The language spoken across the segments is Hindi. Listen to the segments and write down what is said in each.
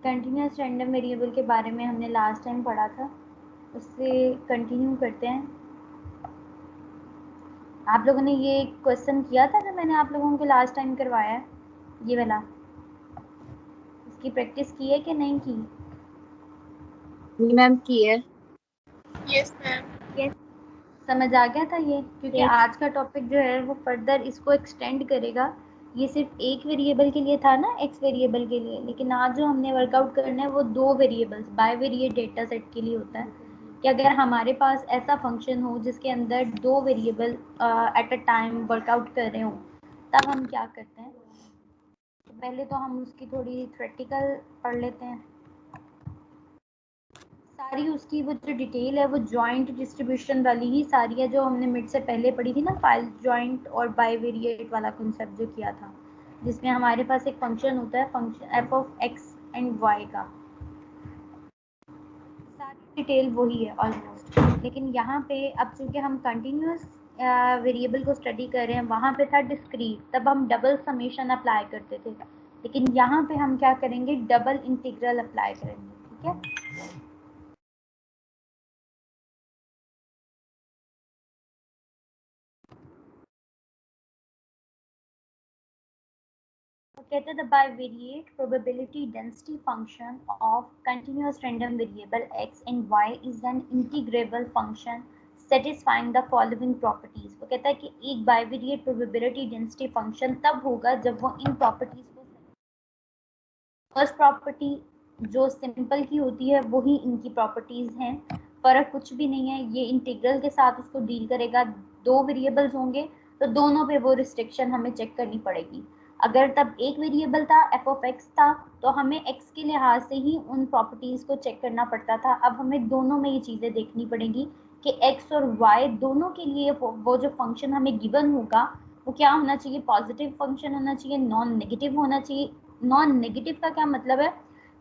कंटिन्यूस रैंडम वेरिएबल के बारे में हमने लास्ट टाइम पढ़ा था, उससे कंटिन्यू करते हैं। आप लोगों ने ये क्वेश्चन किया था जो मैंने आप लोगों को लास्ट टाइम करवाया है, ये वाला, इसकी प्रैक्टिस की है कि नहीं की? मैम की है। Yes ma'am. यस, समझ आ गया था ये? क्योंकि Yes. आज का टॉपिक जो है वो फर्दर इसको एक्सटेंड करेगा। ये सिर्फ एक वेरिएबल के लिए था ना, एक्स वेरिएबल के लिए, लेकिन आज जो हमने वर्कआउट करना है वो दो वेरिएबल्स बाइवेरिएट डेटा सेट के लिए होता है कि अगर हमारे पास ऐसा फंक्शन हो जिसके अंदर दो variable at a time workout कर रहे हो, तब हम क्या करते हैं। तो पहले तो हम उसकी थोड़ी थ्योरेटिकल पढ़ लेते हैं। सारी उसकी वो जो डिटेल है वो जॉइंट डिस्ट्रीब्यूशन वाली ही सारी है जो हमने मिड से पहले पढ़ी थी ना, फाइल जॉइंट और बाइवेरिएट वाला कॉन्सेप्ट जो किया था, जिसमें हमारे पास एक फंक्शन होता है, function F of X and Y का। सारी डिटेल वही है ऑलमोस्ट, लेकिन यहाँ पे अब चूंकि हम कंटिन्यूस वेरिएबल को स्टडी कर रहे हैं, वहाँ पे था डिस्क्रीट, तब हम डबल समेशन अप्लाई करते थे, लेकिन यहाँ पे हम क्या करेंगे, डबल इंटीग्रल अप्लाई करेंगे। ठीक है, तो कहते हैं the bivariate probability density function of continuous random variable x and y is an integrable function satisfying the following properties. वो कहता है कि एक बाइवेरिएट प्रोबेबिलिटी डेंसिटी फंक्शन तब होगा जब वो इन प्रॉपर्टीज को, फर्स्ट प्रॉपर्टी जो सिंपल की होती है वही इनकी प्रॉपर्टीज हैं, फर्क कुछ भी नहीं है। ये इंटीग्रल के साथ उसको डील करेगा, दो वेरिएबल्स होंगे तो दोनों पे वो रिस्ट्रिक्शन हमें चेक करनी पड़ेगी। अगर तब एक वेरिएबल था, एफ ऑफ एक्स था, तो हमें एक्स के लिहाज से ही उन प्रॉपर्टीज को चेक करना पड़ता था। अब हमें दोनों में ये चीजें देखनी पड़ेगी कि एक्स और वाई दोनों के लिए वो जो फंक्शन हमें गिवन होगा वो क्या होना चाहिए, पॉजिटिव फंक्शन होना चाहिए, नॉन नेगेटिव होना चाहिए। नॉन नेगेटिव का क्या मतलब है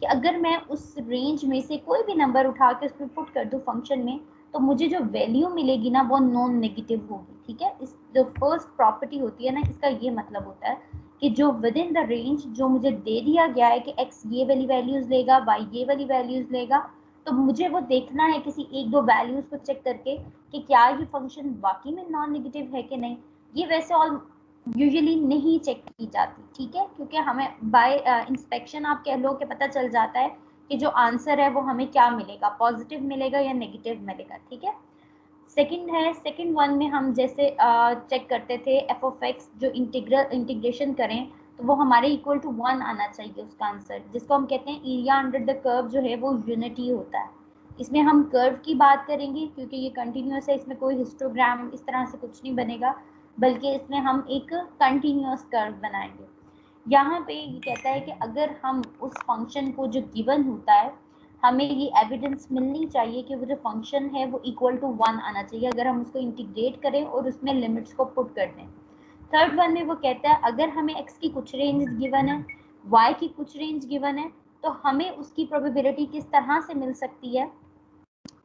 कि अगर मैं उस रेंज में से कोई भी नंबर उठा के उसमें पुट कर दूं फंक्शन में, तो मुझे जो वैल्यू मिलेगी ना वो नॉन नेगेटिव होगी। ठीक है, इस जो फर्स्ट प्रॉपर्टी होती है ना, इसका ये मतलब होता है कि जो विद इन द रेंज जो मुझे दे दिया गया है कि x ये वाली वैल्यूज लेगा, y ये वाली वैल्यूज लेगा, तो मुझे वो देखना है किसी एक दो वैल्यूज को चेक करके कि क्या ये फंक्शन वाकई में नॉन नेगेटिव है कि नहीं। ये वैसे ऑल यूजुअली नहीं चेक की जाती, ठीक है, क्योंकि हमें बाय इंस्पेक्शन आप कह लो कि पता चल जाता है कि जो आंसर है वो हमें क्या मिलेगा, पॉजिटिव मिलेगा या नेगेटिव मिलेगा। ठीक है, सेकंड है, सेकंड वन में हम जैसे चेक करते थे एफ ऑफ एक्स जो इंटीग्रेशन करें तो वो हमारे इक्वल टू 1 आना चाहिए उसका आंसर, जिसको हम कहते हैं एरिया अंडर द कर्व जो है वो यूनिटी होता है। इसमें हम कर्व की बात करेंगे क्योंकि ये कंटिन्यूस है, इसमें कोई हिस्टोग्राम इस तरह से कुछ नहीं बनेगा, बल्कि इसमें हम एक कंटिन्यूस कर्व बनाएंगे। यहाँ पे ये कहता है कि अगर हम उस फंक्शन को जो गिवन होता है, हमें ये एविडेंस मिलनी चाहिए कि वो जो फंक्शन है वो इक्वल टू 1 आना चाहिए अगर हम उसको इंटीग्रेट करें और उसमें लिमिट्स को पुट कर दें। थर्ड वन में वो कहता है अगर हमें x की कुछ रेंज गिवन है, y की कुछ रेंज गिवन है, तो हमें उसकी प्रोबेबिलिटी किस तरह से मिल सकती है,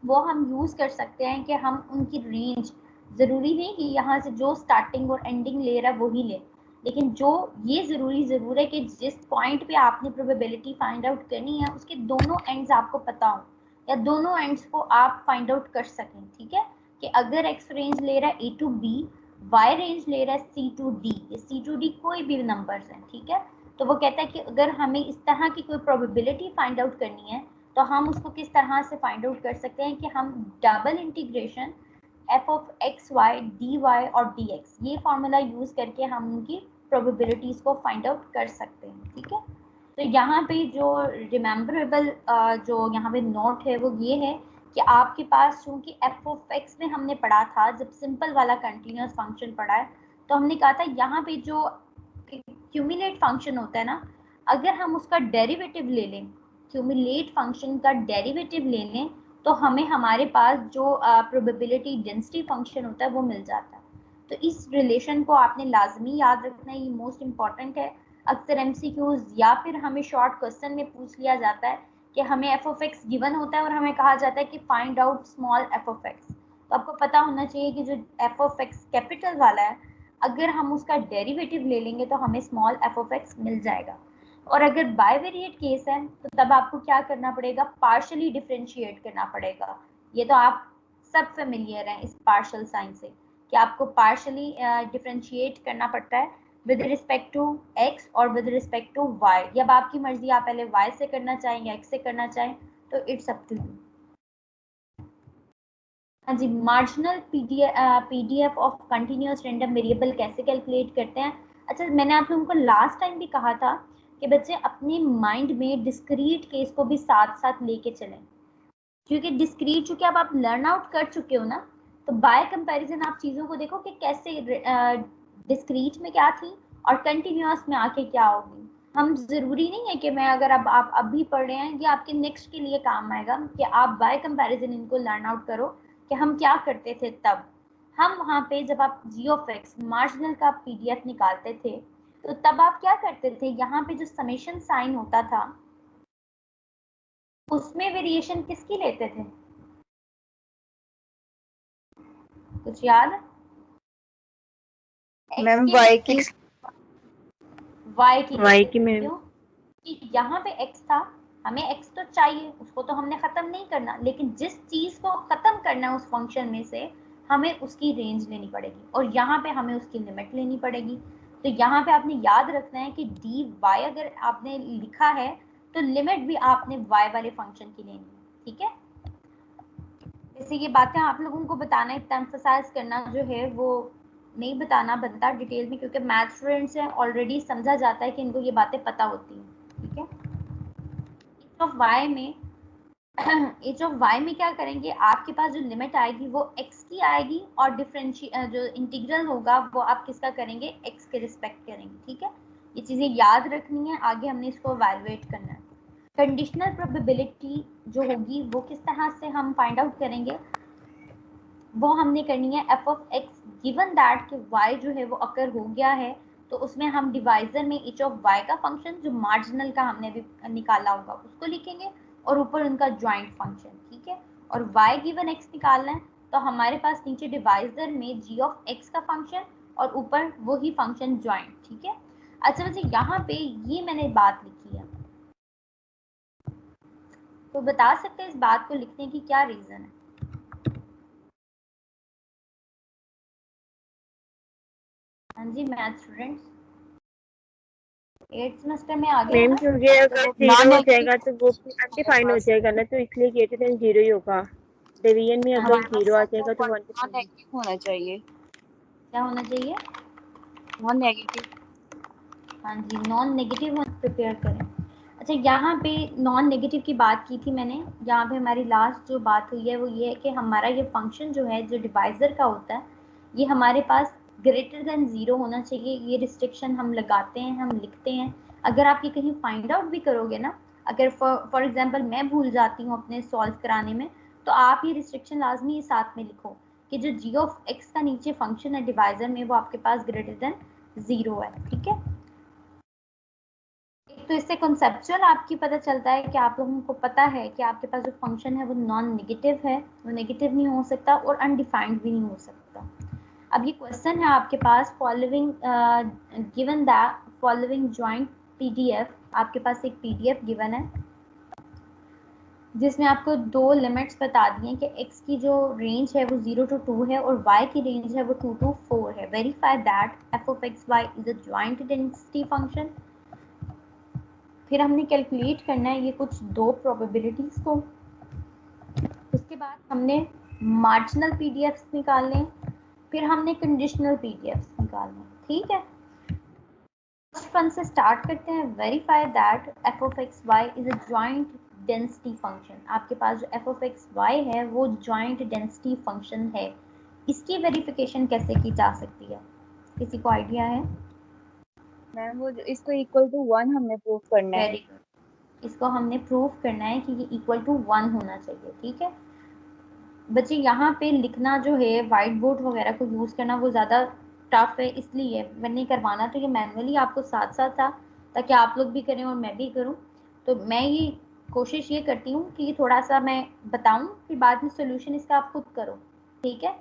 वो हम यूज कर सकते हैं कि हम उनकी रेंज, जरूरी नहीं कि यहाँ से जो स्टार्टिंग और एंडिंग ले रहा है वही ले, लेकिन जो ये जरूर है कि जिस पॉइंट पे आपने प्रोबेबिलिटी फाइंड आउट करनी है उसके दोनों एंड्स आपको पता हो या दोनों एंड्स को आप फाइंड आउट कर सकें। ठीक है, कि अगर एक्स रेंज ले रहा है A to B, Y range ले रहा है C to D, C to D कोई भी नंबर्स हैं। ठीक है, तो वो कहता है कि अगर हमें इस तरह की कोई प्रोबेबिलिटी फाइंड आउट करनी है तो हम उसको किस तरह से फाइंड आउट कर सकते हैं कि हम double integration F of X Y D Y और डी एक्स ये फॉर्मूला यूज करके हम उनकी प्रोबेबिलिटीज को फाइंड आउट कर सकते हैं। ठीक है, तो यहाँ पे जो रिमेम्बरेबल जो यहाँ पे नोट है वो ये है कि आपके पास चूंकि एफ ऑफ एक्स में हमने पढ़ा था, जब सिंपल वाला कंटिन्यूस फंक्शन पढ़ा है, तो हमने कहा था यहाँ पे जो क्यूमुलेट फंक्शन होता है ना, अगर हम उसका डेरिवेटिव ले लें, क्यूमुलेट फंक्शन का डेरिवेटिव ले लें, तो हमें हमारे पास जो प्रोबेबिलिटी डेंसिटी फंक्शन होता है वो मिल जाता है। तो इस रिलेशन को आपने लाजमी याद रखना है, ये मोस्ट इंपॉर्टेंट है। अक्सर एमसीक्यूज या फिर हमें शॉर्ट क्वेश्चन में पूछ लिया जाता है कि हमें एफ ऑफ एक्स गिवन होता है और हमें कहा जाता है कि find out small F of x, तो आपको पता होना चाहिए कि जो एफ ऑफ एक्स कैपिटल वाला है, अगर हम उसका डेरिवेटिव ले लेंगे तो हमें स्मॉल एफ ऑफ एक्स मिल जाएगा। और अगर बाइवेरिएट केस है तो तब आपको क्या करना पड़ेगा, पार्शियली डिफरेंशिएट करना पड़ेगा। ये तो आप सब फेमिलियर हैं इस पार्शियल साइन से कि आपको पार्शियली डिफरेंशिएट करना पड़ता है विद रिस्पेक्ट टू x और विद रिस्पेक्ट टू y। अब आपकी मर्जी, आप पहले y से करना चाहें या x से करना चाहें, तो इट्स अप टू यू। हाँ जी, marginal PDF of continuous random variable कैसे कैलकुलेट करते हैं। अच्छा, मैंने आप लोगों को लास्ट टाइम भी कहा था कि बच्चे अपने माइंड में डिस्क्रीट केस को भी साथ साथ लेके चलें, क्योंकि डिस्क्रीट चूंकि अब आप लर्न आउट कर चुके हो ना, तो बाय कंपैरिजन आप चीज़ों को देखो कि कैसे डिस्क्रीट में क्या थी और कंटिन्यूअस में आके क्या होगी। हम ज़रूरी नहीं है कि मैं अगर अब आप अभी पढ़ रहे हैं, ये आपके नेक्स्ट के लिए काम आएगा कि आप बाय कंपैरिजन इनको लर्न आउट करो कि हम क्या करते थे तब। हम वहाँ पे जब आप जी ऑफ एक्स मार्जिनल का पीडीएफ निकालते थे, तो तब आप क्या करते थे, यहाँ पे जो समेशन साइन होता था उसमें वेरिएशन किसकी लेते थे, कुछ याद? मैम y की y की y लेते की थे। में क्यों? कि यहाँ पे x था, हमें x तो चाहिए, उसको तो हमने खत्म नहीं करना, लेकिन जिस चीज को खत्म करना है उस फंक्शन में से हमें उसकी रेंज लेनी पड़ेगी और यहाँ पे हमें उसकी लिमिट लेनी पड़ेगी। तो यहाँ पे आपने याद रखना है कि dy अगर आपने लिखा है तो लिमिट भी आपने y वाले फंक्शन की लेनी है, ठीक है। जैसे ये बातें आप लोगों को बताना, इतना एम्फसाइज करना जो है वो नहीं बताना बनता डिटेल में, क्योंकि मैथ स्टूडेंट्स हैं, ऑलरेडी समझा जाता है कि इनको ये बातें पता होती हैं, ठीक है। एच ऑफ वाई में एच ऑफ वाई में क्या करेंगे, आपके पास जो लिमिट आएगी वो एक्स की आएगी और जो इंटीग्रल होगा वो आप किसका करेंगे, एक्स के रिस्पेक्ट करेंगे, ठीक है। ये चीज़ें याद रखनी है, आगे हमने इसको वैल्यूएट करना है। कंडीशनल प्रोबेबिलिटी जो होगी वो किस तरह से हम फाइंड आउट करेंगे, वो हमने करनी है F of x given that कि वाई जो है वो अकर हो गया है, तो उसमें हम डिवाइजर में एच ऑफ वाई का फंक्शन जो मार्जिनल का हमने अभी निकाला होगा उसको लिखेंगे और ऊपर उनका ज्वाइंट फंक्शन, ठीक है। और वाई गिवन एक्स निकालना है तो हमारे पास नीचे डिवाइजर में जी ऑफ एक्स का फंक्शन और ऊपर वही फंक्शन ज्वाइंट, ठीक है। अच्छा बच्चे, यहाँ पे ये मैंने बात लिखी है, तो बता सकते हैं इस बात को लिखने की क्या रीजन है? हाँ जी मैथ स्टूडेंट्स, 8th सेमेस्टर में आ गए मैम, ना। क्योंकि अगर जीरो हो जाएगा तो वो अनडिफाइंड हो जाएगा ना, तो इसलिए ग्रेटर देन जीरो ही होगा। डिवीजन में अगर जीरो आ जाएगा तो वन नेगेटिव होना चाहिए, क्या होना चाहिए? Non negative. हाँ जी, नॉन नेगेटिव प्रिपेयर करें। अच्छा, यहाँ पे नॉन नेगेटिव की बात की थी मैंने, यहाँ पे हमारी लास्ट जो बात हुई है वो ये है कि हमारा ये फंक्शन जो है जो डिवाइजर का होता है, ये हमारे पास ग्रेटर देन ज़ीरो होना चाहिए। ये रिस्ट्रिक्शन हम लगाते हैं, हम लिखते हैं। अगर आप ये कहीं फाइंड आउट भी करोगे ना, अगर फॉर एग्जाम्पल मैं भूल जाती हूँ अपने सॉल्व कराने में, तो आप ये रिस्ट्रिक्शन लाजमी ये साथ में लिखो कि जो जी ऑफ एक्स का नीचे फंक्शन है डिवाइजर में वो आपके पास ग्रेटर देन ज़ीरो है, ठीक है। तो इससे कॉन्सेप्चुअल आपकी पता चलता है कि आप लोगों को पता है कि आपके पास जो फंक्शन है वो नॉन नेगेटिव है, वो नेगेटिव नहीं हो सकता और अनडिफाइंड भी नहीं हो सकता। अब ये क्वेश्चन है आपके पास, following given that following joint PDF, आपके पास एक पीडीएफ गिवन है जिसमें आपको दो लिमिट्स बता दी हैं कि x की जो रेंज है वो 0 to 2 है और y की रेंज है वो 2 to 4 है। Verify that f of x y is a joint density function. फिर हमने कैलकुलेट करना है ये कुछ दो प्रोबेबिलिटीज को, उसके बाद हमने मार्जिनल पीडीएफ्स निकालने, फिर हमने कंडीशनल पीडीएफ्स निकालने, ठीक है। फर्स्ट वन से स्टार्ट करते हैं। Verify that F of X Y is a joint density function. आपके पास जो एफ ऑफ एक्स वाई है वो जॉइंट डेंसिटी फंक्शन है। इसकी वेरिफिकेशन कैसे की जा सकती है, किसी को आइडिया है? मैम वो इसको इक्वल टू 1 हमने प्रूव करना है। वेरी गुड, इसको हमने प्रूव करना है कि ये इक्वल टू 1 होना चाहिए, ठीक है। बच्चे यहाँ पे लिखना जो है वाइट बोर्ड वगैरह को यूज़ करना वो ज़्यादा टफ है, इसलिए मैंने करवाना तो ये मैनुअली आपको साथ साथ था ताकि आप लोग भी करें और मैं भी करूँ। तो मैं ये कोशिश ये करती हूँ कि ये थोड़ा सा मैं बताऊँ, फिर बाद में सोल्यूशन इसका आप खुद करो, ठीक है।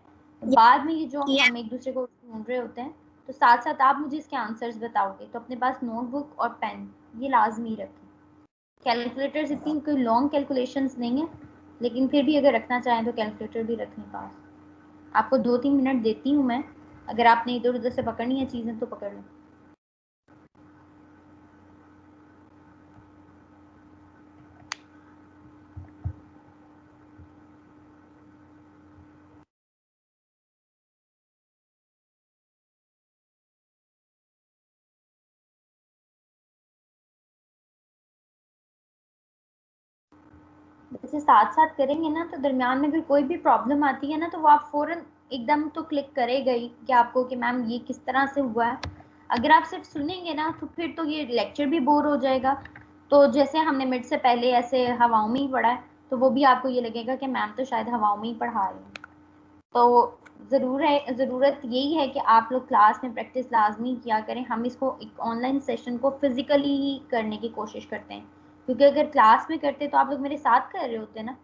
बाद में ये जो हम एक दूसरे को ढूंढ रहे होते हैं, तो साथ साथ आप मुझे इसके आंसर्स बताओगे, तो अपने पास नोटबुक और पेन ये लाजमी रखें। कैलकुलेटर्स इतनी कोई लॉन्ग कैलकुलेशंस नहीं है, लेकिन फिर भी अगर रखना चाहें तो कैलकुलेटर भी रखें पास। आपको 2-3 मिनट देती हूँ मैं, अगर आपने इधर उधर से पकड़नी है चीज़ें तो पकड़ लो। जैसे साथ साथ करेंगे ना, तो दरमियान में अगर कोई भी प्रॉब्लम आती है ना, तो वो आप फ़ौरन एकदम तो क्लिक करेगा ही कि आपको कि मैम ये किस तरह से हुआ है। अगर आप सिर्फ सुनेंगे ना, तो फिर तो ये लेक्चर भी बोर हो जाएगा। तो जैसे हमने मिड से पहले ऐसे हवाओं में ही पढ़ा है, तो वो भी आपको ये लगेगा कि मैम तो शायद हवाओं में ही पढ़ा रही हैं। तो ज़रूरत यही है कि आप लोग क्लास में प्रैक्टिस लाजमी किया करें। हम इसको एक ऑनलाइन सेशन को फिजिकली ही करने की कोशिश करते हैं, क्योंकि अगर क्लास में करते तो आप लोग मेरे साथ कर रहे होते ना,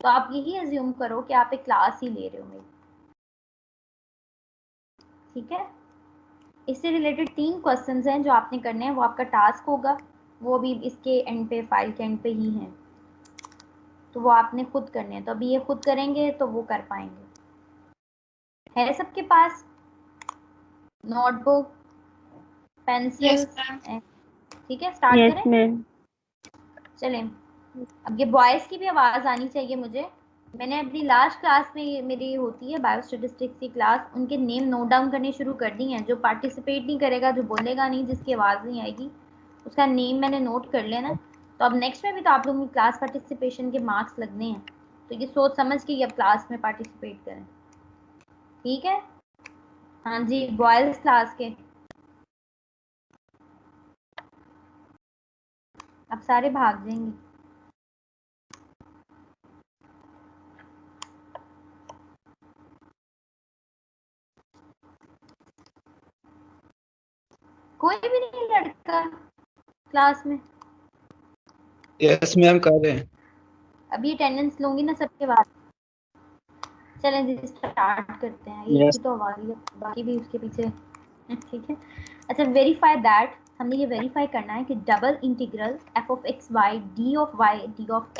तो आप यही अज्यूम करो कि आप एक क्लास ही ले रहे हो मेरी। ठीक है, इससे रिलेटेड 3 क्वेश्चंस हैं जो आपने करने हैं, वो आपका टास्क होगा, वो भी इसके एंड पे, फाइल के एंड पे ही हैं, तो वो आपने खुद करने हैं। तो अभी ये खुद करेंगे तो वो कर पाएंगे। है सबके पास नोटबुक, पेंसिल? Yes ma'am. ठीक है, स्टार्ट यस करें। मैम। चलें, अब ये बॉयज़ की भी आवाज़ आनी चाहिए मुझे। मैंने अपनी लास्ट क्लास में, मेरी होती है बायोस्टैटिस्टिक्स की क्लास, उनके नेम नोट डाउन करने शुरू कर दी हैं। जो पार्टिसिपेट नहीं करेगा, जो बोलेगा नहीं, जिसकी आवाज़ नहीं आएगी, उसका नेम मैंने नोट कर लेना। तो अब नेक्स्ट में भी तो आप लोगों की क्लास पार्टिसिपेशन के मार्क्स लगने हैं, तो ये सोच समझ के अब क्लास में पार्टिसिपेट करें। ठीक है, हाँ जी, बॉयज़ क्लास के अब सारे भाग जाएंगे। कोई भी नहीं लड़का क्लास में? यस मैम कर रहे हैं। अभी अटेंडेंस लूंगी ना सबके बाद। चलें जी, स्टार्ट करते हैं। एक यस ही तो आवाज़ है, बाकी भी उसके पीछे। ठीक है, अच्छा, वेरीफाई दैट, हमने ये वेरीफाई करना है कि double integral F of X Y D of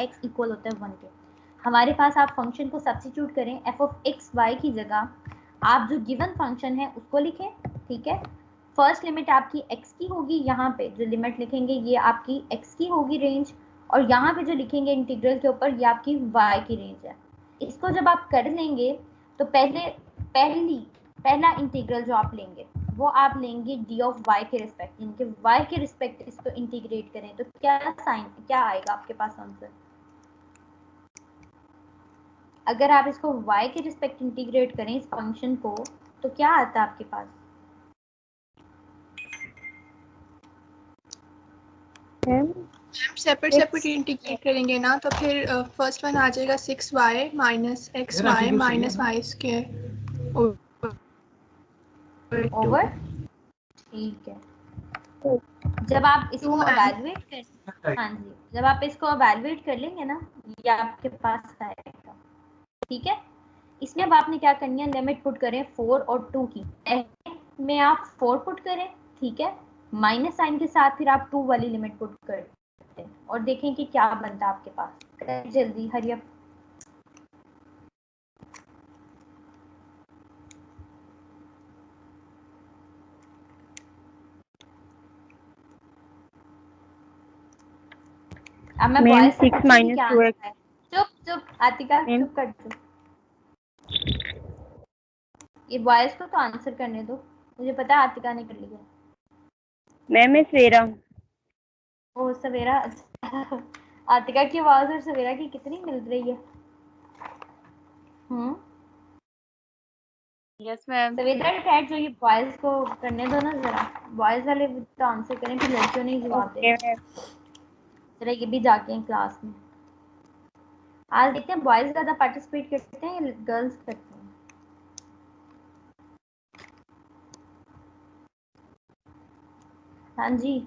X equal होता है 1 के। हमारे पास आप फंक्शन को सब्स्टिट्यूट करें, एफ ऑफ एक्स वाई की जगह आप जो गिवन फंक्शन है उसको लिखें। ठीक है, फर्स्ट लिमिट आपकी एक्स की होगी, यहाँ पे जो लिमिट लिखेंगे ये आपकी एक्स की होगी रेंज, और यहाँ पे जो लिखेंगे इंटीग्रल के ऊपर ये आपकी वाई की रेंज है। इसको जब आप कर लेंगे तो पहला इंटीग्रल जो आप लेंगे वो आप लेंगे डी ऑफ वाई के रिस्पेक्ट, यानी वाई के रिस्पेक्ट इसको इंटीग्रेट करें तो क्या आएगा आपके पास आंसर? अगर आप इसको y के रिस्पेक्ट इंटीग्रेट करें इस फंक्शन को, तो क्या आता है आपके पास? मैम मैम सेपरेट इंटीग्रेट करेंगे ना, तो फिर फर्स्ट वन आ जाएगा 6y minus X Y minus Y square over, ठीक है, जब आप इसको मैम। एवेलुएट कर, हाँ जी, जब आप इसको एवेलुएट कर लेंगे ना, ये आपके पास आएगा। ठीक है, इसमें अब आपने क्या करनी है, लिमिट पुट करें 4 और 2 की। में आप 4 पुट करें, ठीक है, माइनस साइन के साथ फिर आप 2 वाली लिमिट पुट करते हैं और देखें कि क्या बनता है आपके पास। जल्दी हरी अप। अब मैं मैम बॉयज से 6 पूछूंगी माइनस क्या टू आंसर एक्स। है। चुप चुप आतिका, मैम चुप कर दो। ये बॉयज को तो आंसर करने दो, मुझे पता है आतिका ने कर लिया। मैम मैं सवेरा। ओ सवेरा, अच्छा। आतिका की आवाज और सवेरा की कितनी मिल रही है। Yes ma'am. सवेरा खैर, जो ये बॉयज को करने दो ना जरा, बॉयज वाले तो आंसर करें, फिर लड़कियों ने ही जवाब ओके देना। मैम। जरा ये भी जाके हैं क्लास में। आज देखते हैं बॉयज ज्यादा पार्टिसिपेट करते हैं या गर्ल्स करते हैं। हाँ जी,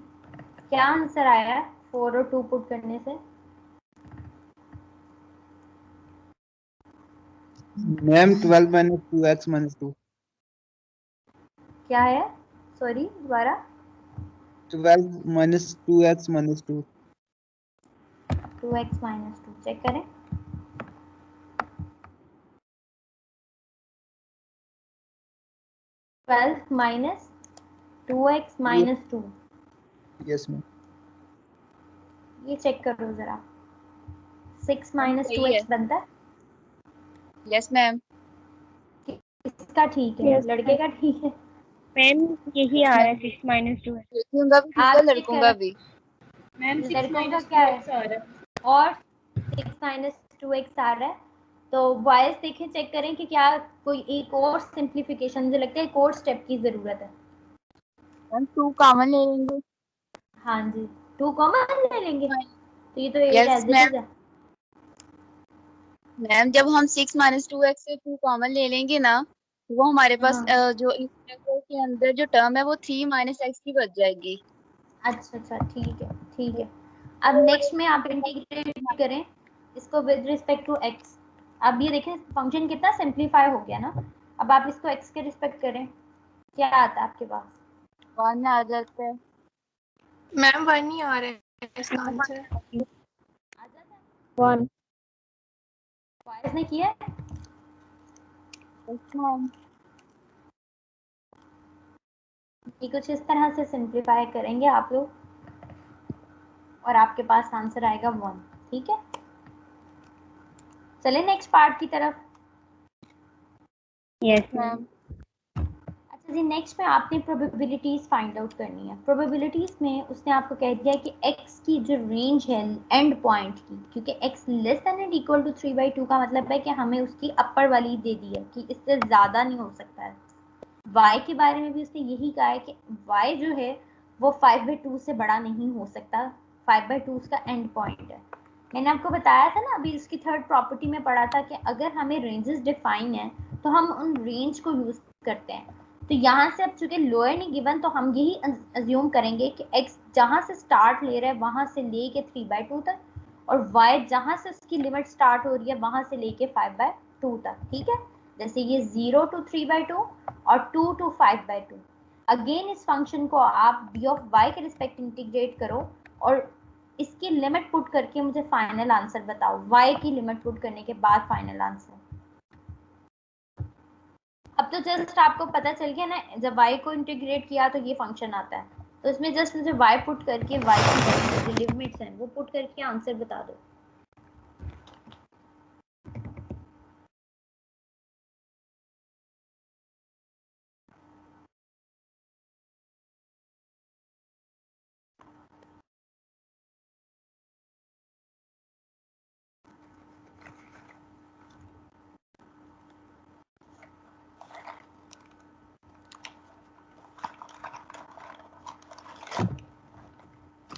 क्या आंसर आया है 4 और 2 पुट करने से? Ma'am 12 minus 2x minus 2। क्या है, सॉरी दोबारा? 12 minus 2x minus 2. 2x minus 2 check करें। 12 minus 2x minus 2 Yes, ma'am. ये चेक करो जरा। 6 minus सही है। 2x बनता है। Yes ma'am. इसका ठीक है, Yes, लड़के का ठीक है। मैम यही आ रहा है 6 माइनस 2 है। लड़कियों का भी ठीक आप है, चेक लड़कों करें। का भी। मैम 6 लड़कों का minus क्या 2x आ रहा है। और 6 minus 2x आ रहा है। तो बॉयज देखें, चेक करें कि क्या कोई एक और सिंप्लीफिकेशन, मुझे लगता है एक और स्टेप की जरूरत है। मैम 2 कॉमन ले लेंगे। हाँ जी, 2 कॉमन ले लेंगे, तो ये तो 8 yes as it ma'am. Is है। मैम जब हम 6 माइनस 2x से 2 कॉमन ले लेंगे ना, वो हमारे पास हाँ। जो इंटीग्रल के अंदर जो टर्म है वो 3 माइनस x की बच जाएगी। अच्छा ठीक है, ठीक है। अब नेक्स्ट में आप इंटीग्रेट करें इसको विद रिस्पेक्ट टू x। अब ये देखें फंक्शन कितना सिंप्लीफाई हो गया ना। अब आप इसको x के रिस्पेक्ट करें, क्या आता है आपके पास? 1 आ जाता है। मैम 1 ही आ रहा है इसका आंसर। आ जाता है। 1 बॉयज ने किया है? Yes ma'am. ये कुछ इस तरह से सिंप्लीफाई करेंगे आप लोग और आपके पास आंसर आएगा 1। ठीक है, चले नेक्स्ट पार्ट की तरफ। Yes ma'am. मैम अच्छा जी, नेक्स्ट में आपने प्रोबेबिलिटीज फाइंड आउट करनी है। प्रोबेबिलिटीज में उसने आपको कह दिया कि x की जो रेंज है एंड पॉइंट की, क्योंकि x less than and equal to 3/2 का मतलब है कि हमें उसकी अपर वाली दे दी है कि इससे ज्यादा नहीं हो सकता है। y के बारे में भी उसने यही कहा है कि y जो है वो 5/2 से बड़ा नहीं हो सकता। 5/2 उसका एंड पॉइंट है। मैंने आपको बताया था ना अभी उसकी थर्ड प्रॉपर्टी में पढ़ा था कि अगर हमें रेंजेस डिफाइन है तो हम उन रेंज को यूज करते हैं। तो यहाँ से अब चूंकि लोअर नहीं गिवन, तो हम यही अज्यूम करेंगे कि x जहाँ से स्टार्ट ले रहा है वहां से लेके 3/2 तक, और y जहाँ से उसकी लिमिट स्टार्ट हो रही है वहां से लेके 5/2 तक। ठीक है, जैसे ये 0 to 3/2 और 2 to 5/2। अगेन इस फंक्शन को आप b ऑफ y के रिस्पेक्ट इंटीग्रेट करो और इसकी लिमिट पुट करके मुझे फाइनल आंसर बताओ। y की लिमिट पुट करने के बाद फाइनल आंसर। अब तो जस्ट आपको पता चल गया ना, जब y को इंटीग्रेट किया तो ये फंक्शन आता है, तो इसमें जस्ट मुझे y पुट करके y की जो लिमिट्स हैं वो पुट करके आंसर बता दो।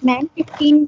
मैम 15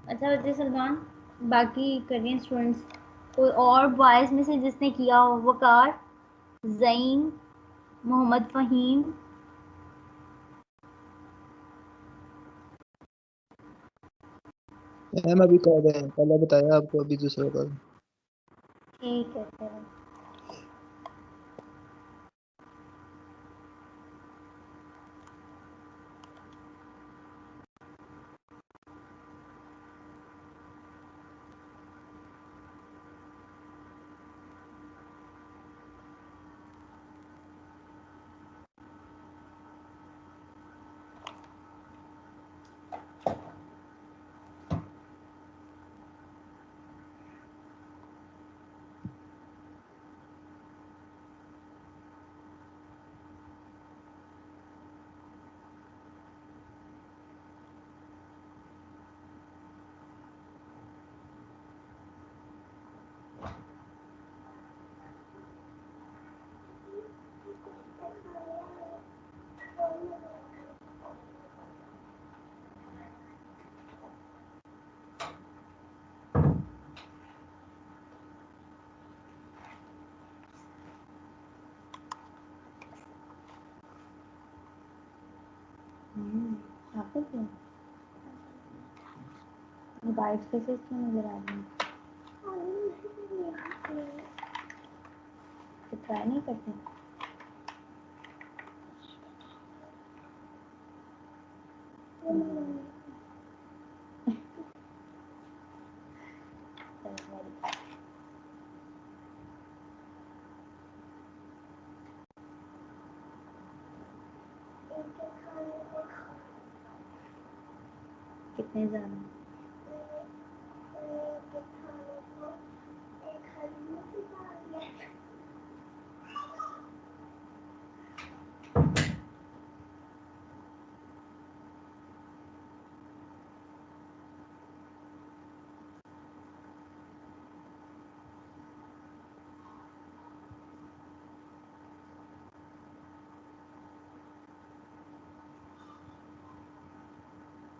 अच्छा बच्चे सलमान, बाकी करिए स्टूडेंट्स। कोई और बॉयज में से जिसने किया हो? वकार, जईन, मोहम्मद फहीम। मैम अभी कर रहे हैं, पहले बताया आपको, अभी दूसरा कर। ठीक है चलो। तो क्यों वाइट स्पेसेस क्यों नजर आ रही हैं? तो ट्राई नहीं करते? कितने ज्यादा?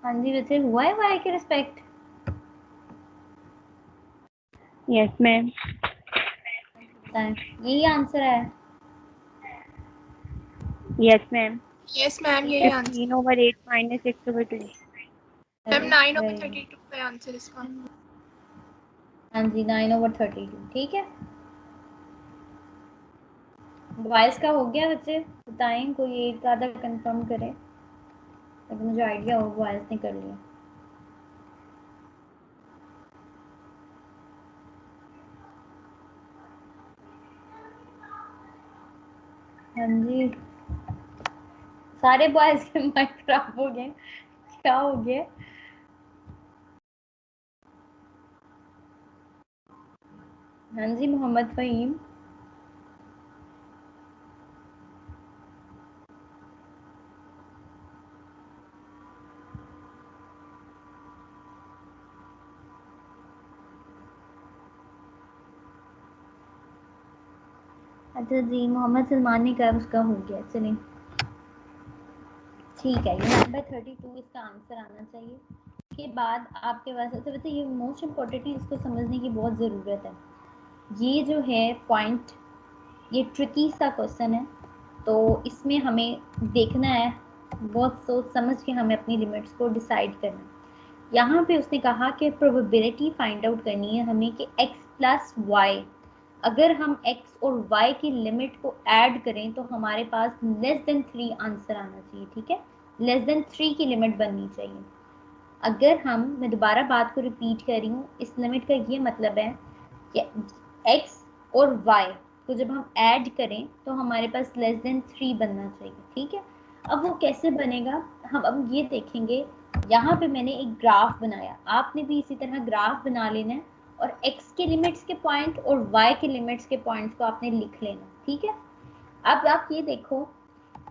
हाँ जी, वैसे हुआ है वाई के रिस्पेक्ट? Yes ma'am. यही आंसर है? Yes ma'am. यस मैम, यही आंसर। 15/8 माइनस 6/2। मैम 9/32 है आंसर इसका। हाँ जी, 9/32। ठीक है, वॉइस का हो गया बच्चे? बताएं, कोई एक आधा कंफर्म करे ताकि मुझे आइडिया हो वॉइस ने कर लिया। हाँ जी, सारे बॉयज के माइक खराब हो गए, क्या हो गया? हाँ जी, मोहम्मद फहीम। अच्छा जी, मोहम्मद सलमान ने कहा उसका हो गया। चलिए ठीक है, ये 9/32 इसका आंसर आना चाहिए। के बाद आपके पास अच्छा बच्चे, ये मोस्ट इम्पोर्टेंट है, इसको समझने की बहुत ज़रूरत है। ये जो है पॉइंट, ये ट्रिकी सा क्वेश्चन है, तो इसमें हमें देखना है, बहुत सोच समझ के हमें अपनी लिमिट्स को डिसाइड करना है। यहाँ पे उसने कहा कि प्रोबेबिलिटी फाइंड आउट करनी है हमें कि x प्लस वाई, अगर हम x और y की लिमिट को ऐड करें तो हमारे पास लेस देन 3 आंसर आना चाहिए। ठीक है, लेस देन 3 की लिमिट बननी चाहिए। अगर मैं दोबारा बात को रिपीट कर रही हूँ, इस लिमिट का ये मतलब है कि x और y को जब हम ऐड करें तो हमारे पास लेस देन 3 बनना चाहिए। ठीक है, अब वो कैसे बनेगा हम अब ये देखेंगे। यहाँ पे मैंने एक ग्राफ बनाया, आपने भी इसी तरह ग्राफ बना लेना है और x के लिमिट्स के पॉइंट और y के लिमिट्स के पॉइंट्स को आपने लिख लेना। ठीक है, अब आप ये देखो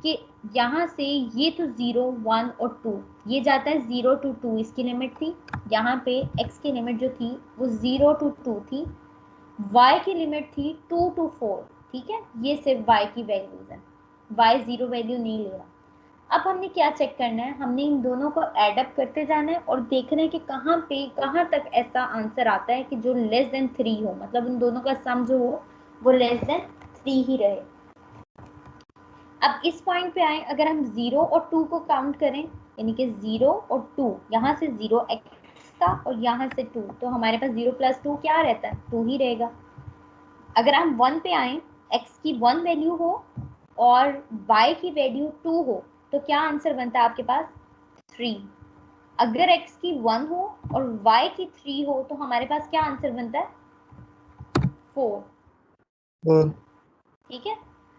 कि यहाँ से ये तो 0, 1 और 2 ये जाता है 0 to 2, इसकी लिमिट थी। यहाँ पे x की लिमिट जो थी वो 0 to 2 थी, y की लिमिट थी 2 to 4। ठीक है, ये सिर्फ y की वैल्यूज है, y 0 वैल्यू नहीं ले रहा। अब हमने क्या चेक करना है, हमने इन दोनों को एड अप करते जाना है और देखना है कि कहाँ तक ऐसा आंसर आता है कि जो लेस देन 3 हो, मतलब इन दोनों का सम जो हो वो लेस देन 3 ही रहे। अब इस पॉइंट पे आए, अगर हम 0 और 2 को काउंट करें, यानी कि 0 और 2, यहाँ से 0 x था और यहाँ से 2, तो हमारे पास 0 प्लस 2 क्या रहता है, 2 ही रहेगा। अगर हम 1 पे आए, x की 1 वैल्यू हो और y की वैल्यू 2 हो, तो क्या आंसर बनता है आपके पास, 3। अगर x की 1 हो और y की 3 हो तो हमारे पास क्या आंसर बनता है, 4। ठीक है,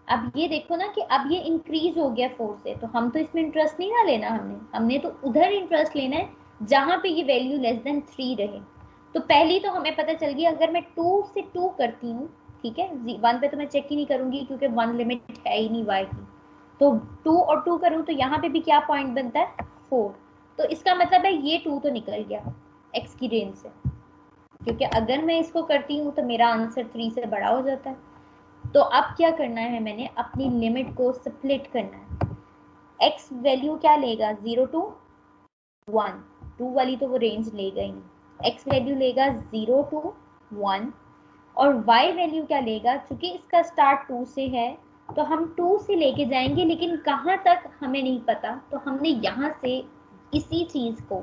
अब ये देखो ना कि अब ये इंक्रीज हो गया 4 से, तो हम तो इसमें इंटरेस्ट नहीं ना लेना, हमने तो उधर इंटरेस्ट लेना है जहां पे ये वैल्यू लेस देन 3 रहे। तो पहली तो हमें पता चल गई, अगर मैं 2 से 2 करती हूँ, ठीक है, 1 पे तो मैं चेक ही नहीं करूंगी क्योंकि 1 लिमिट है ही नहीं y की, तो 2 और 2 करूँ तो यहाँ पे भी क्या पॉइंट बनता है, 4। तो इसका मतलब है ये 2 तो निकल गया x की रेंज से, क्योंकि अगर मैं इसको करती हूँ तो मेरा आंसर 3 से बड़ा हो जाता है। तो अब क्या करना है, मैंने अपनी लिमिट को स्प्लिट करना है। x वैल्यू क्या लेगा, 0 to 1, 2 वाली तो वो रेंज लेगा ही नहीं। x वैल्यू लेगा 0 to 1 और y वैल्यू क्या लेगा, चूंकि इसका स्टार्ट 2 से है तो हम 2 से लेके जाएंगे, लेकिन कहाँ तक हमें नहीं पता, तो हमने यहाँ से इसी चीज को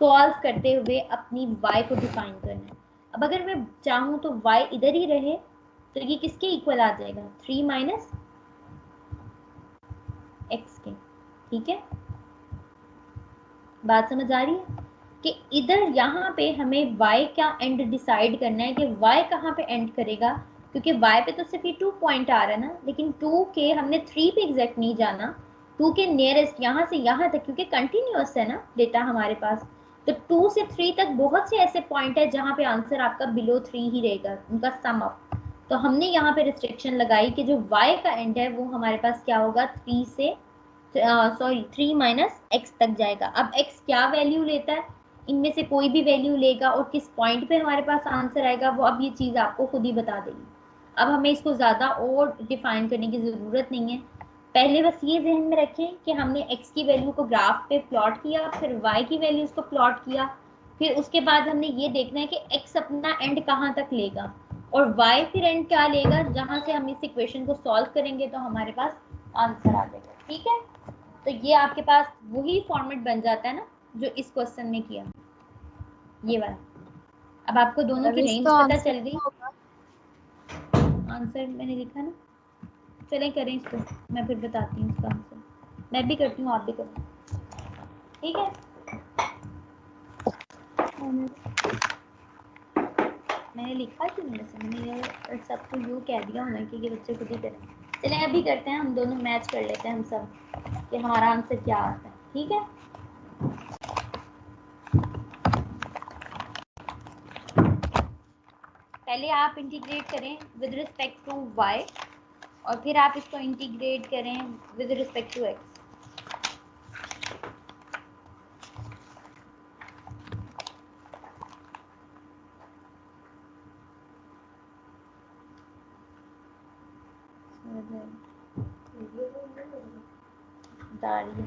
सॉल्व करते हुए अपनी y को डिफाइन करना है। अब अगर मैं चाहूँ तो y इधर ही रहे तो ये किसके इक्वल आ जाएगा, 3 माइनस एक्स के। ठीक है, बात समझ आ रही है कि इधर यहाँ पे हमें y का एंड डिसाइड करना है कि y कहाँ पे एंड करेगा, क्योंकि y पे तो सिर्फ ये 2 पॉइंट आ रहा है ना, लेकिन 2 के हमने 3 पे एग्जैक्ट नहीं जाना, 2 के नियरेस्ट यहाँ से यहाँ तक, क्योंकि कंटिन्यूअस है ना डेटा हमारे पास, तो 2 से 3 तक बहुत से ऐसे पॉइंट है जहाँ पे आंसर आपका बिलो 3 ही रहेगा, उनका सम अप। तो हमने यहाँ पे रिस्ट्रिक्शन लगाई कि जो y का एंड है वो हमारे पास क्या होगा, 3 से 3 माइनस एक्स तक जाएगा। अब x क्या वैल्यू लेता है, इनमें से कोई भी वैल्यू लेगा और किस पॉइंट पे हमारे पास आंसर आएगा वो अब ये चीज आपको खुद ही बता देगी। अब हमें इसको ज्यादा और डिफाइन करने की जरूरत नहीं है, पहले बस ये ध्यान में रखें कि हमने x की वैल्यू को ग्राफ पे प्लॉट किया, फिर y की वैल्यूज को प्लॉट किया, फिर उसके बाद हमने ये देखना है कि x अपना एंड कहाँ तक लेगा और y फिर एंड क्या लेगा, जहां से हम इस इक्वेशन को सॉल्व करेंगे तो हमारे पास आंसर आ जाएगा। ठीक है, तो ये आपके पास वही फॉर्मेट बन जाता है ना जो इस क्वेश्चन में किया, ये वाला। अब आपको दोनों की अब रेंज इसका पता आंसर चल गई, क्या होगा? आंसर मैंने लिखा ना, चलें करें इसको, मैं फिर बताती हूँ इसका आंसर, मैं भी करती हूँ आप भी करें। ठीक है, मैंने लिखा कि नहीं, वैसे मैंने सबको यूँ कह दिया होना कि ये बच्चे खुद ही करें। चलें अभी करते हैं, हम दोनों मैच कर लेते हैं हम सब कि हमारा आंसर क्या आता है। ठीक है, पहले आप इंटीग्रेट करें विद रिस्पेक्ट टू y और फिर आप इसको इंटीग्रेट करें विद रिस्पेक्ट टू x। दाढ़ी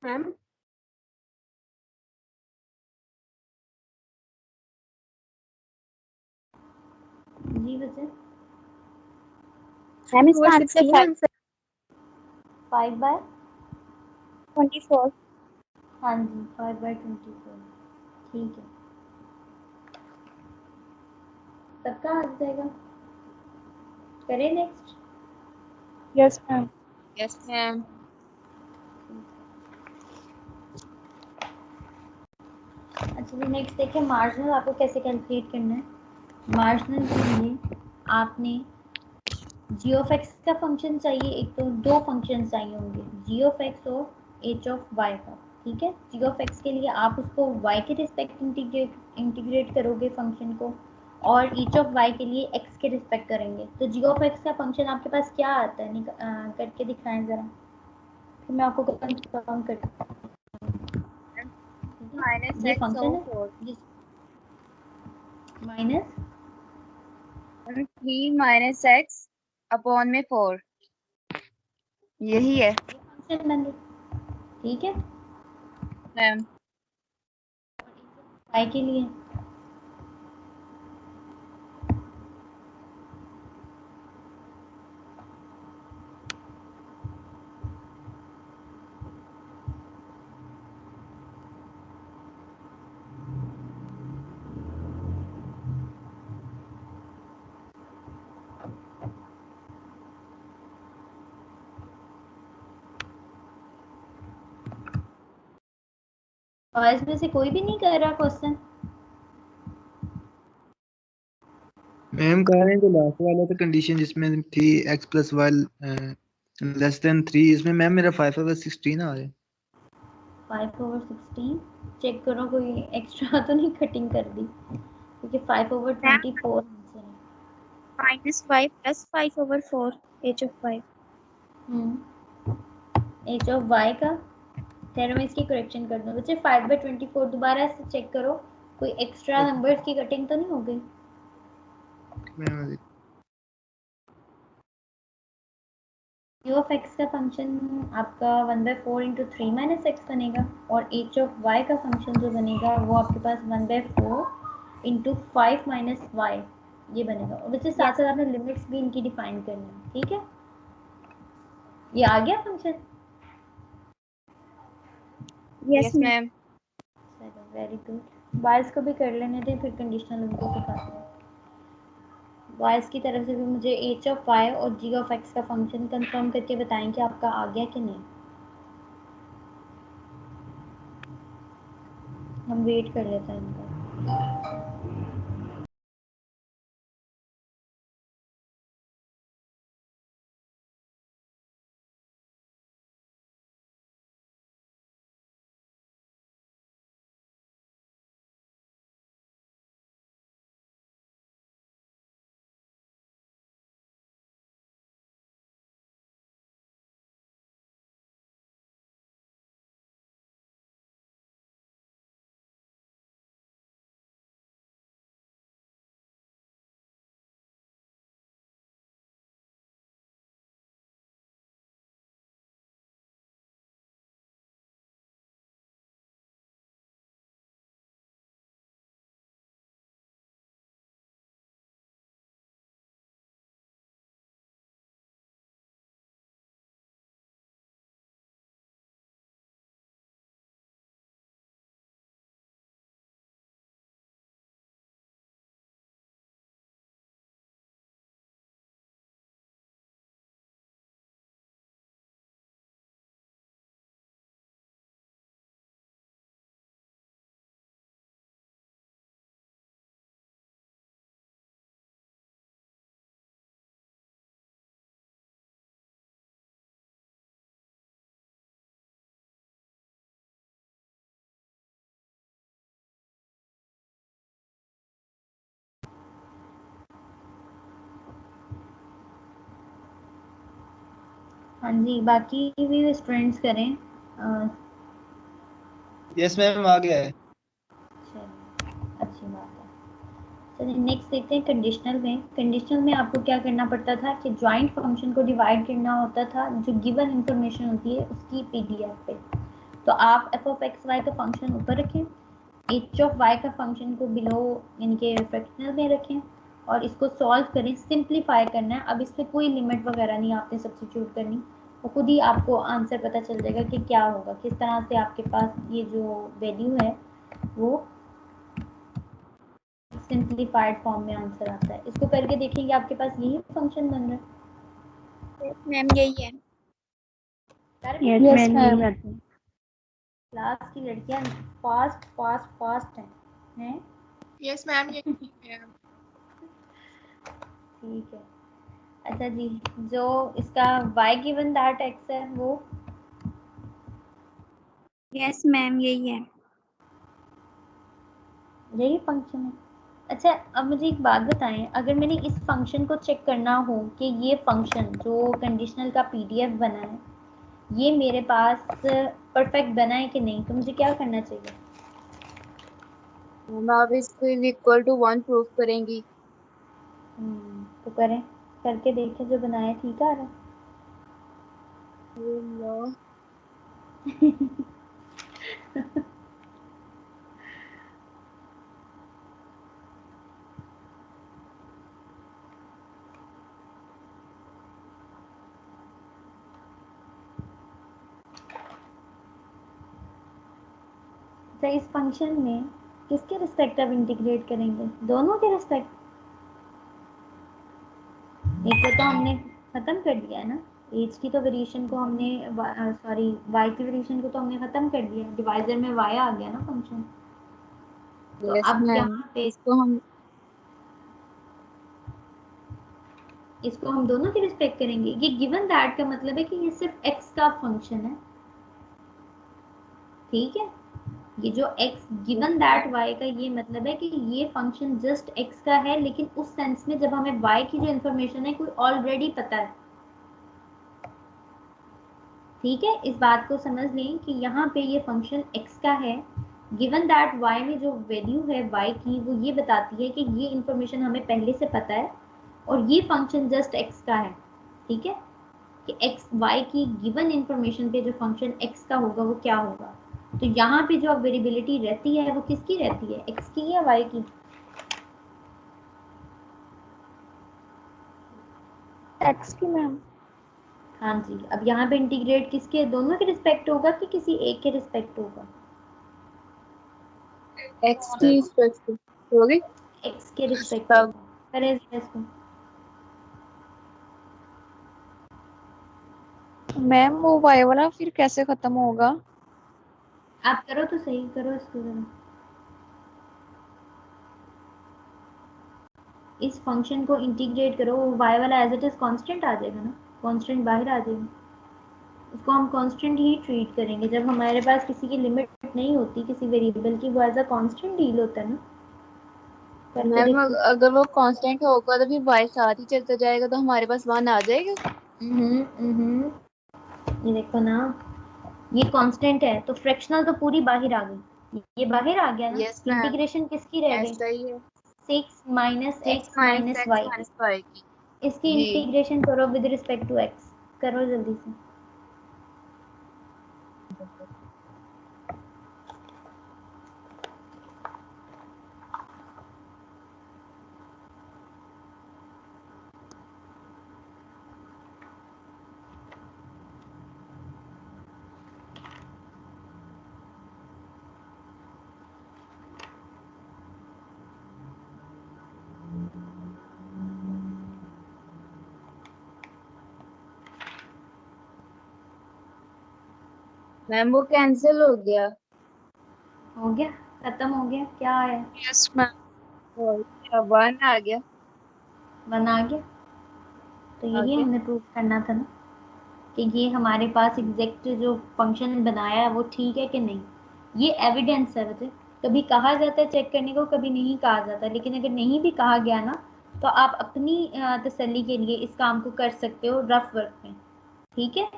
मैम जी बच्चे मैम इसका आंसर 5/24। 5/24। हाँ जी 5/24। ठीक है, सबका आ जाएगा। करें next. Yes ma'am. Yes ma'am. अच्छा जी नेक्स्ट देखिए, मार्जिनल आपको कैसे कैलकुलेट करना है। मार्जिनल के लिए आपने जी ऑफ एक्स का फंक्शन चाहिए, एक तो दो फंक्शन चाहिए होंगे, जी ऑफ एक्स और एच ऑफ वाई का। ठीक है, जी ऑफ एक्स के लिए आप उसको वाई के रिस्पेक्ट इंटीग्रेट करोगे फंक्शन को, और एच ऑफ वाई के लिए एक्स के रिस्पेक्ट करेंगे। तो जी ऑफ एक्स का फंक्शन आपके पास क्या आता है, करके दिखाएं जरा, फिर मैं आपको कंफर्म कर। माइनस ये एक्स फंक्शन ओवर है फोर। जिस माइनस 3 माइनस एक्स अपॉन में 4, यही है फंक्शन बन गया। ठीक है, मैम। वाई के लिए और इसमें से कोई भी नहीं कर रहा क्वेश्चन। मैम कह रहे हैं जो लास्ट वाला था कंडीशन जिसमें थी x plus Y less than 3, इसमें मैम मेरा 5/16 आ रहा है। 5/16 चेक करो कोई एक्स्ट्रा तो नहीं कटिंग कर दी, क्योंकि 5/24 आंसर है। -5 + 5/4 h of 5। H of Y का, खैर मैं इसकी करेक्शन कर दूँ बच्चे। 5/24 दोबारा से चेक करो, कोई एक्स्ट्रा नंबर्स की कटिंग तो नहीं हो गई। मैम जी ऑफ एक्स का फंक्शन आपका 1/4 इंटू 3 माइनस एक्स बनेगा, और एच ऑफ वाई का फंक्शन जो बनेगा वो आपके पास 1/4 इंटू 5 माइनस वाई ये बनेगा। और बच्चे साथ साथ आपने लिमिट्स भी इनकी डिफाइन करनी है। ठीक है, ये आ गया फंक्शन। Yes ma'am. चलो वेरी गुड, बॉयज को भी कर लेने थे, फिर कंडीशनल उनको सिखाते हैं। बॉयज की तरफ से भी मुझे एच ऑफ वाई और जी ऑफ एक्स का फंक्शन कंफर्म करके बताएं कि आपका आ गया कि नहीं। हम वेट कर लेते हैं इनका। हाँ जी, बाकी भी स्टूडेंट्स करें। यस मैम आ गया है। चलिए अच्छी बात है। चलिए नेक्स्ट देखते हैं कंडीशनल में। कंडीशनल में आपको क्या करना पड़ता था कि जॉइंट फंक्शन को डिवाइड करना होता था जो गिवन इंफॉर्मेशन होती है उसकी पीडीएफ पे। तो आप एफ ऑफ एक्स वाई का फंक्शन ऊपर रखें, एच ऑफ वाई का फंक्शन को बिलो इनके फ्रैक्शनल में रखें और इसको सॉल्व करें, सिंप्लीफाई करना है। अब इसमें कोई लिमिट वगैरह नहीं आपने सब्स्टिट्यूट करनी, तो खुद ही आपको आंसर पता चल जाएगा कि क्या होगा, किस तरह से आपके पास ये जो वैल्यू है वो सिंप्लीफाइड फॉर्म में आंसर आता है। इसको करके देखेंगे आपके पास यही फंक्शन बन रहा है। मैम यही है। यस Yes, मैम यही ma'am. आती है। क्लास की लड़कियां फास्ट फास्ट फास्ट हैं। यस मैम ये ठीक है। ठीक है। अच्छा जी, जो इसका y गिवन दैट x है वो यस मैम यही है। यही फंक्शन है। अच्छा अब मुझे एक बात बताएं, अगर मैंने इस फंक्शन को चेक करना हो कि ये फंक्शन जो कंडीशनल का पीडीएफ बना है ये मेरे पास परफेक्ट बना है कि नहीं, तो मुझे क्या करना चाहिए? मैम आप इसको इक्वल टू 1 प्रूफ करेंगी। तो करें, करके देखें जो बनाया ठीक आ रहा है। No. अच्छा इस फंक्शन में किसके रिस्पेक्ट आप इंटीग्रेट करेंगे? दोनों के रिस्पेक्ट? एक को तो हमने खत्म कर दिया है ना, एज की तो वेरिएशन को हमने सॉरी वाई की वेरिएशन को तो हमने खत्म कर दिया, डिवाइजर में वाई आ गया ना फंक्शन। तो Yes, अब मैम यहाँ पे इसको हम इसको हम दोनों की रिस्पेक्ट करेंगे। ये गिवन दैट का मतलब है कि ये सिर्फ x का फंक्शन है, ठीक है। ये जो x गिवन दैट y का ये मतलब है कि ये फंक्शन जस्ट x का है, लेकिन उस सेंस में जब हमें y की जो इंफॉर्मेशन है कोई ऑलरेडी पता है, ठीक है। इस बात को समझ लें कि यहाँ पे ये फंक्शन x का है, गिवन दैट y में जो वैल्यू है y की वो ये बताती है कि ये इंफॉर्मेशन हमें पहले से पता है और ये फंक्शन जस्ट x का है, ठीक है। कि x y की गिवन इंफॉर्मेशन पे जो फंक्शन x का होगा वो क्या होगा। तो यहाँ पे जो वेरिएबिलिटी रहती है वो किसकी रहती है, x की या y की? एक्स की मैम। हाँ जी, अब यहाँ पे इंटीग्रेट किसके, दोनों के रिस्पेक्ट होगा कि किसी एक के रिस्पेक्ट होगा? x की रिस्पेक्ट होगी। x के रिस्पेक्ट तब होगा। करें जरा इसको। मैम वो वाई वाला फिर कैसे खत्म होगा? आप करो तो सही, करो इसको जरा। इस फंक्शन को इंटीग्रेट करो, y वाला एज इट इज कांस्टेंट आ जाएगा ना, कांस्टेंट बाहर आ जाएगा। उसको हम कांस्टेंट ही ट्रीट करेंगे, जब हमारे पास किसी की लिमिट नहीं होती किसी वेरिएबल की, वो एज अ कांस्टेंट डील होता है ना। करके मैम देखो। अगर वो कांस्टेंट होगा तो फिर y साथ ही चलता जाएगा तो हमारे पास 1 आ जाएगा। ये देखो ना, ये कांस्टेंट है तो फ्रैक्शनल तो पूरी बाहर आ गई, ये बाहर आ गया ना। यस मैम इंटीग्रेशन किसकी रह गई? ऐसा ही है। 6 minus 6 X minus minus x Y. Minus y की। इसकी जी इंटीग्रेशन करो विद रिस्पेक्ट टू एक्स, करो जल्दी से। मैम वो कैंसिल हो गया। हो गया, खत्म हो गया, क्या आया? Yes ma'am. और 1 आ गया। 1 आ गया। तो आ यही गया। हमने प्रूव करना था ना, कि ये हमारे पास एग्जैक्ट जो फंक्शन बनाया है वो ठीक है कि नहीं। ये एविडेंस है। वैसे कभी कहा जाता है चेक करने को, कभी नहीं कहा जाता, लेकिन अगर नहीं भी कहा गया ना तो आप अपनी तसल्ली के लिए इस काम को कर सकते हो रफ वर्क में, ठीक है।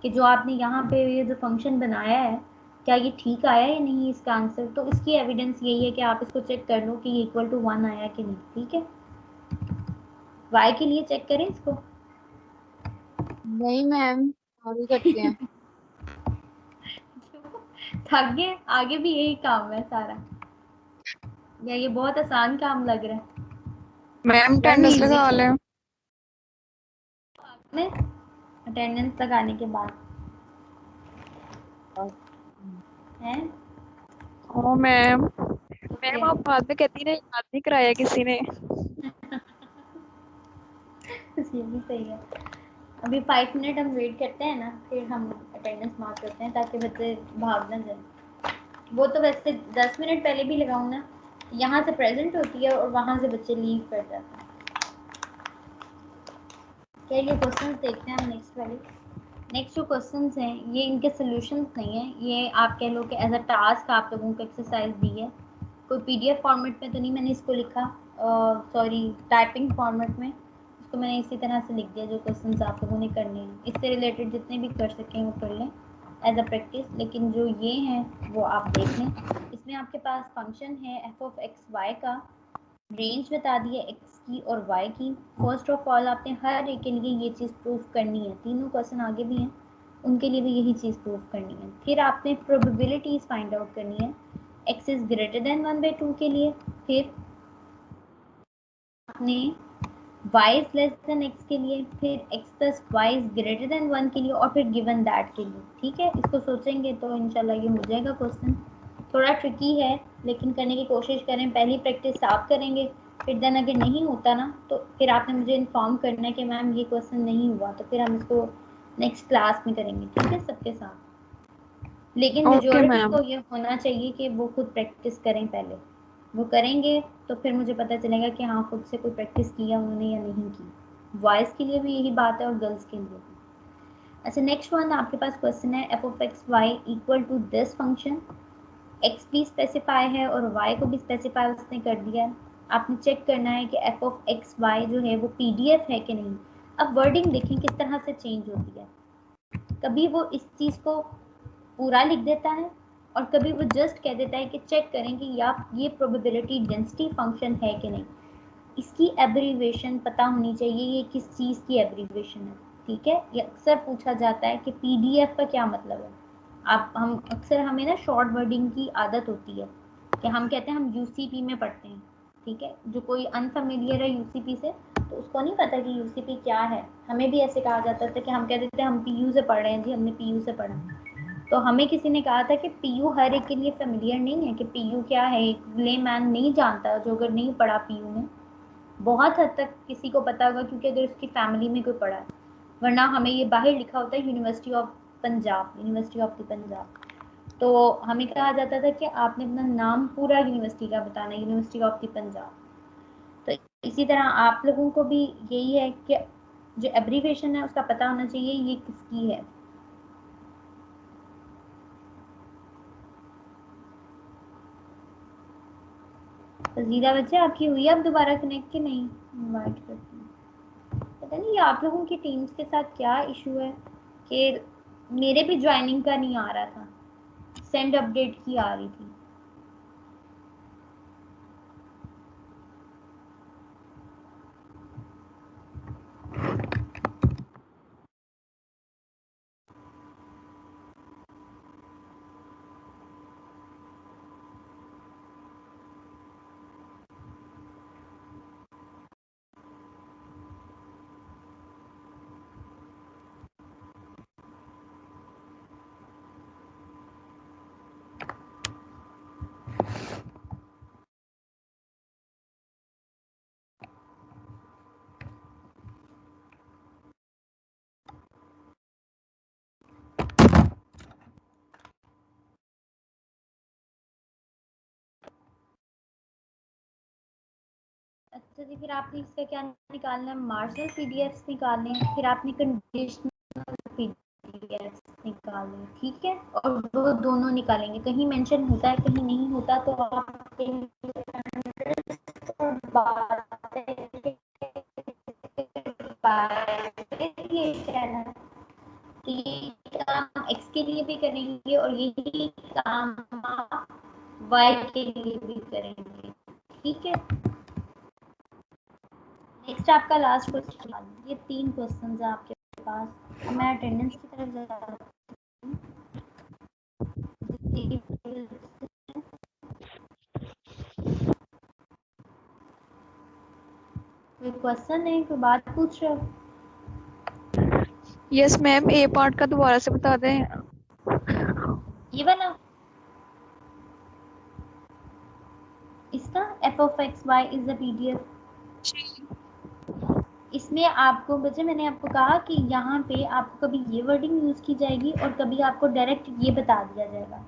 कि जो आपने यहाँ पे ये जो फंक्शन बनाया है क्या ये ठीक आया या नहीं इसका आंसर, तो इसकी एविडेंस यही है कि आप इसको चेक कर लो कि ये इक्वल टू 1 आया कि नहीं, ठीक है। y के लिए चेक करें इसको। नहीं मैम अभी करते हैं। थक गए? आगे भी यही काम है सारा, या ये बहुत आसान काम लग रहा है? मैम मैम अटेंडेंस easy लगा ले। में अटेंडेंस लगाने के बाद है। ओ मैम, मैम आप बाद में कहती ना याद नहीं कराया किसी ने। ये भी सही है। अभी 5 मिनट हम वेट करते हैं ना, फिर हम अटेंडेंस मार्क करते हैं ताकि बच्चे भाग ना जाए। वो तो वैसे 10 मिनट पहले भी लगाऊं ना, यहाँ से प्रेजेंट होती है और वहाँ से बच्चे लीव कर जाते हैं। क्या ये क्वेश्चन देखते हैं हम नेक्स्ट वाले? नेक्स्ट जो क्वेश्चंस हैं ये इनके सॉल्यूशंस नहीं है, ये आप कह लो कि एज अ टास्क आप लोगों को एक्सरसाइज दी है। कोई पीडीएफ फॉर्मेट में तो नहीं मैंने इसको लिखा, सॉरी टाइपिंग फॉर्मेट में इसको मैंने इसी तरह से लिख दिया। जो क्वेश्चंस आप लोगों ने करने हैं इससे रिलेटेड जितने भी कर सकें वो कर लें एज अ प्रैक्टिस, लेकिन जो ये हैं वो आप देख लें। इसमें आपके पास फंक्शन है एफ ऑफ एक्स वाई का, रेंज बता दी है एक्स की और वाई की। फर्स्ट ऑफ ऑल आपने हर एक के लिए ये चीज़ प्रूव करनी है, तीनों क्वेश्चन आगे भी हैं उनके लिए भी यही चीज़ प्रूव करनी है। फिर आपने प्रोबेबिलिटीज फाइंड आउट करनी है एक्स इज ग्रेटर देन 1/2 के लिए, फिर आपने y is less than x के लिए, फिर x plus Y is greater than 1 के लिए, और फिर गिवन दैट के लिए। ठीक है, इसको सोचेंगे तो इंशाल्लाह ये हो जाएगा क्वेश्चन। थोड़ा ट्रिकी है लेकिन करने की कोशिश करें। पहली प्रैक्टिस आप करेंगे, फिर देन अगर नहीं होता ना तो फिर आपने मुझे इन्फॉर्म करना है कि मैम ये क्वेश्चन नहीं हुआ, तो फिर हम इसको नेक्स्ट क्लास में करेंगे, ठीक है, सबके साथ। लेकिन ओके मेजोरिटी मैम। को ये होना चाहिए कि वो खुद प्रैक्टिस करें पहले। वो करेंगे तो फिर मुझे पता चलेगा कि हाँ खुद से कोई प्रैक्टिस किया उन्होंने या नहीं की। बॉयज़ के लिए भी यही बात है और गर्ल्स के लिए भी। अच्छा, नेक्स्ट वन आपके पास क्वेश्चन है F of X Y equal to this function. X भी स्पेसिफाई है और वाई को भी स्पेसिफाई उसने कर दिया है। आपने चेक करना है कि एफ ऑफ एक्स वाई जो है वो पीडीएफ है कि नहीं। अब वर्डिंग देखें किस तरह से चेंज होती है। कभी वो इस चीज़ को पूरा लिख देता है और कभी वो जस्ट कह देता है कि चेक करें कि ये प्रोबेबिलिटी डेंसिटी फंक्शन है कि नहीं। इसकी एब्रीवेशन पता होनी चाहिए, ये किस चीज़ की एब्रीवेशन है। ठीक है, ये अक्सर पूछा जाता है कि पीडीएफ का क्या मतलब है। हम अक्सर हमें ना शॉर्ट वर्डिंग की आदत होती है कि हम कहते हैं हम यूसीपी में पढ़ते हैं। ठीक है, जो कोई अनफेमिलियर है यूसीपी से तो उसको नहीं पता कि यूसीपी क्या है। हमें भी ऐसे कहा जाता था कि हम कह देते हैं हम पीयू से पढ़ रहे हैं जी, हमने पीयू से पढ़ा। तो हमें किसी ने कहा था कि पीयू हर एक के लिए फेमिलियर नहीं है, कि पीयू क्या है एक ले मैन नहीं जानता जो अगर नहीं पढ़ा पीयू में। बहुत हद तक किसी को पता होगा क्योंकि अगर उसकी फैमिली में कोई पढ़ा है, वरना हमें ये बाहर लिखा होता है university of Punjab, university of the Punjab. तो हमें कहा जाता था कि आपने अपना नाम पूरा यूनिवर्सिटी का बताना, यूनिवर्सिटी ऑफ द पंजाब। तो इसी तरह आप लोगों को भी यही है कि जो एब्रीवेशन है उसका पता होना चाहिए ये किसकी है। फजीला बच्चे आपकी हुई अब दोबारा कनेक्ट कि नहीं? इनवाइट करती हूँ। पता नहीं ये आप लोगों की टीम्स के साथ क्या इशू है कि मेरे भी ज्वाइनिंग का नहीं आ रहा था, सेंड अपडेट की आ रही थी। अच्छा जी, फिर आपने इसका क्या निकालना है? मार्शल पीडीएफ निकालने हैं, फिर आपने कंडीशनल पीडीएफ निकालने, ठीक है, और वो दोनों निकालेंगे। कहीं मेंशन होता है कहीं नहीं होता तो आप ये काम एक्स के लिए भी करेंगे और यही काम वाई के लिए भी करेंगे, ठीक है। नेक्स्ट आपका लास्ट क्वेश्चन, ये 3 क्वेश्चन है आपके पास। अब मैं अटेंडेंस की तरफ जाती हूँ। कोई क्वेश्चन है, कोई बात पूछ रहे हो? यस मैम, ए पार्ट का दोबारा से बता दें। ये वाला इसका f of x y is a PDF। इसमें आपको बच्चे मैंने आपको कहा कि यहाँ पे आपको कभी ये वर्डिंग यूज की जाएगी और कभी आपको डायरेक्ट ये बता दिया जाएगा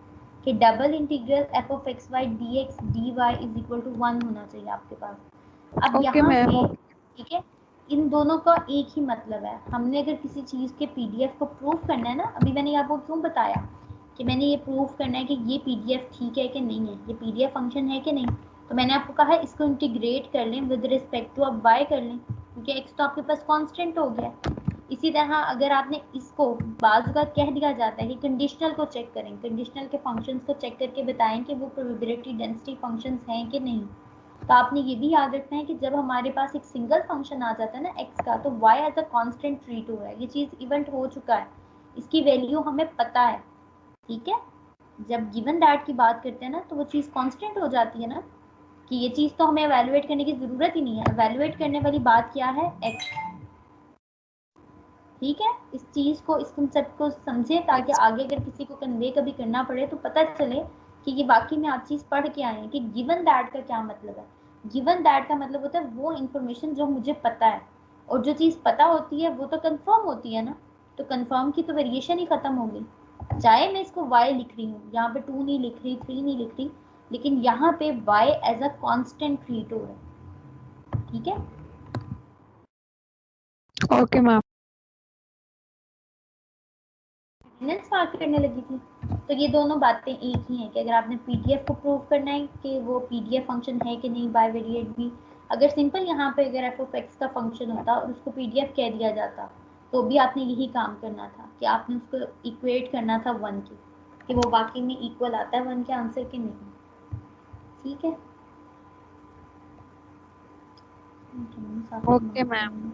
कि double integral f of x y dx dy is equal to 1 होना चाहिए आपके पास। अब ओके यहाँ मैम। पे ठीक है, इन दोनों का एक ही मतलब है। हमने अगर किसी चीज़ के PDF को प्रूफ करना है ना, अभी मैंने आपको क्यों बताया कि मैंने ये प्रूफ करना है कि ये PDF ठीक है कि नहीं है, ये PDF फंक्शन है कि नहीं, तो मैंने आपको कहा है इसको इंटीग्रेट कर लें विद रिस्पेक्ट टू अब y कर लें, क्योंकि x तो आपके पास कांस्टेंट हो गया। इसी तरह अगर आपने इसको बाजू का कह दिया जाता है कि कंडीशनल को चेक करें, कंडीशनल के फंक्शंस को चेक करके बताएं कि वो प्रोबेबिलिटी डेंसिटी फंक्शंस हैं कि नहीं, तो आपने ये भी याद रखना है कि जब हमारे पास एक सिंगल फंक्शन आ जाता है ना x का, तो y as a constant treat हो रहा है। ये चीज़ इवेंट हो चुका है, इसकी वैल्यू हमें पता है, ठीक है। जब गिवन दैट की बात करते हैं ना, तो वो चीज़ कांस्टेंट हो जाती है ना, कि ये चीज़ तो हमें एवेलुएट करने की ज़रूरत ही नहीं है। एवेलुएट करने वाली बात क्या है, x, ठीक है। इस चीज़ को, इस कंसेप्ट को समझे ताकि आगे अगर किसी को कन्वे कभी करना पड़े तो पता चले कि ये वाकई में आप चीज़ पढ़ के आए हैं कि गिवन दैट का क्या मतलब है। गिवन दैट का मतलब होता है वो इन्फॉर्मेशन जो मुझे पता है, और जो चीज़ पता होती है वो तो कंफर्म होती है ना, तो कंफर्म की तो वेरिएशन ही खत्म होगी। चाहे मैं इसको y लिख रही हूँ, यहाँ पे 2 नहीं लिख रही, 3 नहीं लिख रही, लेकिन यहाँ पे y as a constant treat हो रहा है, ठीक है। Okay ma'am. डिपेंडेंस बात करने लगी थी, तो ये दोनों बातें एक ही हैं कि अगर आपने पीडीएफ को प्रूव करना है कि वो पीडीएफ फंक्शन है कि नहीं, बाय वेरिएट भी, अगर सिंपल यहाँ पे अगर एफ ऑफ एक्स का फंक्शन होता और उसको पीडीएफ कह दिया जाता, तो भी आपने यही काम करना था कि आपने उसको इक्वेट करना था 1 के, कि वो वाकई में इक्वल आता है 1 के आंसर के नहीं, ठीक है। Okay ma'am.